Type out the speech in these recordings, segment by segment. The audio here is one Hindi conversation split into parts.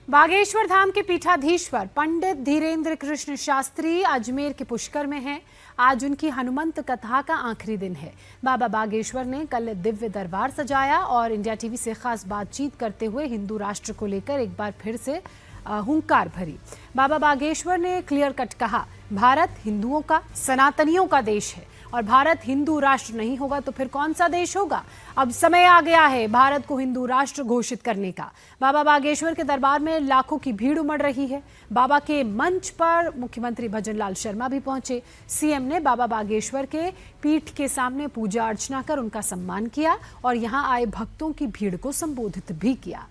बागेश्वर धाम के पीठाधीश्वर पंडित धीरेन्द्र कृष्ण शास्त्री अजमेर के पुष्कर में हैं। आज उनकी हनुमंत कथा का आखिरी दिन है। बाबा बागेश्वर ने कल दिव्य दरबार सजाया और इंडिया टीवी से खास बातचीत करते हुए हिंदू राष्ट्र को लेकर एक बार फिर से हुंकार भरी। बाबा बागेश्वर ने क्लियर कट कहा, भारत हिंदुओं का, सनातनियों का देश है और भारत हिंदू राष्ट्र नहीं होगा तो फिर कौन सा देश होगा। अब समय आ गया है भारत को हिंदू राष्ट्र घोषित करने का। बाबा बागेश्वर के दरबार में लाखों की भीड़ उमड़ रही है। बाबा के मंच पर मुख्यमंत्री भजनलाल शर्मा भी पहुंचे। सीएम ने बाबा बागेश्वर के पीठ के सामने पूजा अर्चना कर उनका सम्मान किया और यहां आए भक्तों की भीड़ को संबोधित भी किया।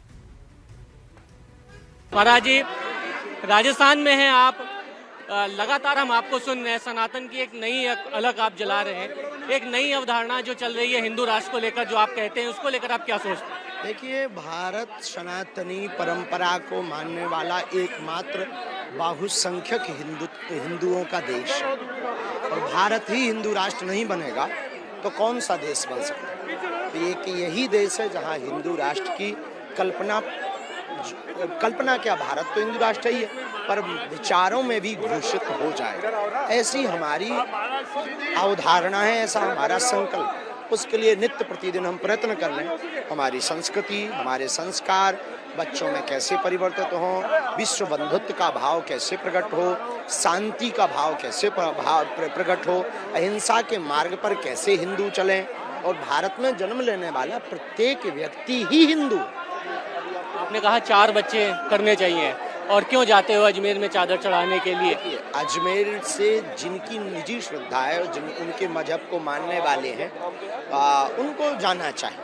महाराज जी, राजस्थान में हैं आप, लगातार हम आपको सुन रहे हैं। सनातन की एक नई अलग आप जला रहे हैं, एक नई अवधारणा जो चल रही है हिंदू राष्ट्र को लेकर, जो आप कहते हैं उसको लेकर आप क्या सोचते हैं? देखिए, भारत सनातनी परंपरा को मानने वाला एकमात्र बहुसंख्यक हिंदुओं का देश है और भारत ही हिंदू राष्ट्र नहीं बनेगा तो कौन सा देश बन सकता है। तो एक यही देश है जहां हिंदू राष्ट्र की कल्पना क्या, भारत तो हिंदू राष्ट्र ही है पर विचारों में भी घोषित हो जाए, ऐसी हमारी अवधारणा है, ऐसा हमारा संकल्प। उसके लिए नित्य प्रतिदिन हम प्रयत्न कर रहे हैं। हमारी संस्कृति, हमारे संस्कार बच्चों में कैसे परिवर्तित हो, विश्व बंधुत्व का भाव कैसे प्रकट हो, शांति का भाव कैसे प्रकट हो, अहिंसा के मार्ग पर कैसे हिंदू चलें और भारत में जन्म लेने वाला प्रत्येक व्यक्ति ही हिंदू। आपने कहा 4 बच्चे करने चाहिए, और क्यों जाते हो अजमेर में चादर चढ़ाने के लिए? अजमेर से जिनकी निजी श्रद्धा है और जिन उनके मजहब को मानने वाले हैं उनको जाना चाहिए,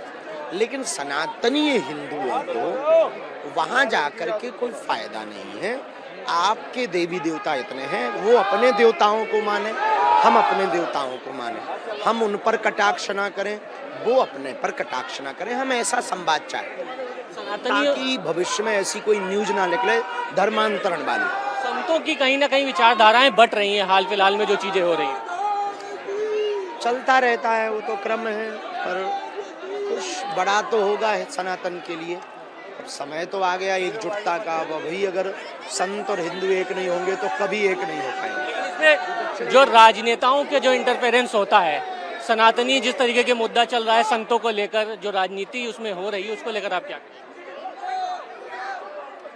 लेकिन सनातनी हिंदुओं को वहाँ जाकर के कोई फायदा नहीं है। आपके देवी देवता इतने हैं, वो अपने देवताओं को माने, हम अपने देवताओं को माने, हम उन पर कटाक्ष ना करें, वो अपने पर कटाक्ष ना करें। हम ऐसा संवाद चाहें ताकि भविष्य में ऐसी कोई न्यूज ना निकले धर्मांतरण वाली। संतों की कहीं ना कहीं विचारधाराएं बट रही हैं हाल फिलहाल में, जो चीजें हो रही हैं चलता रहता है, वो तो क्रम है, पर कुछ बड़ा तो होगा सनातन के लिए। अब समय तो आ गया एकजुटता का। अब अभी अगर संत और हिंदू एक नहीं होंगे तो कभी एक नहीं हो पाएंगे। जो राजनेताओं के जो इंटरफेरेंस होता है, सनातनी जिस तरीके के मुद्दा चल रहा है संतों को लेकर, जो राजनीति उसमें हो रही है, उसको लेकर आप क्या कहें?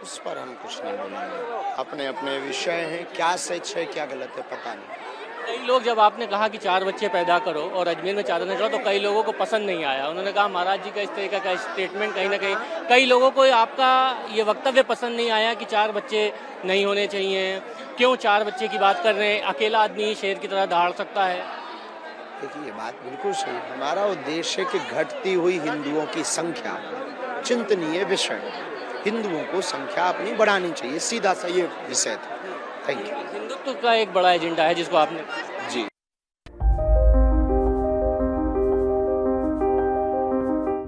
उस पर हम कुछ नहीं बोलेंगे। अपने अपने विषय हैं, क्या सच है क्या गलत है पता नहीं। कई लोग, जब आपने कहा कि 4 बच्चे पैदा करो और अजमेर में चादर न चढ़ाओ, तो कई लोगों को पसंद नहीं आया। उन्होंने कहा महाराज जी का इस तरीके का स्टेटमेंट कहीं ना कहीं, कई लोगों को आपका ये वक्तव्य पसंद नहीं आया कि 4 बच्चे नहीं होने चाहिए। क्यों 4 बच्चे की बात कर रहे हैं? अकेला आदमी शेर की तरह दहाड़ सकता है। देखिए, ये बात बिल्कुल सही। हमारा उद्देश्य है कि घटती हुई हिंदुओं की संख्या चिंतनीय विषय, हिंदुओं को संख्या अपनी बढ़ानी चाहिए, सीधा सा ये विषय था। Thank you. हिंदुत्व का एक बड़ा एजेंडा है जिसको आपने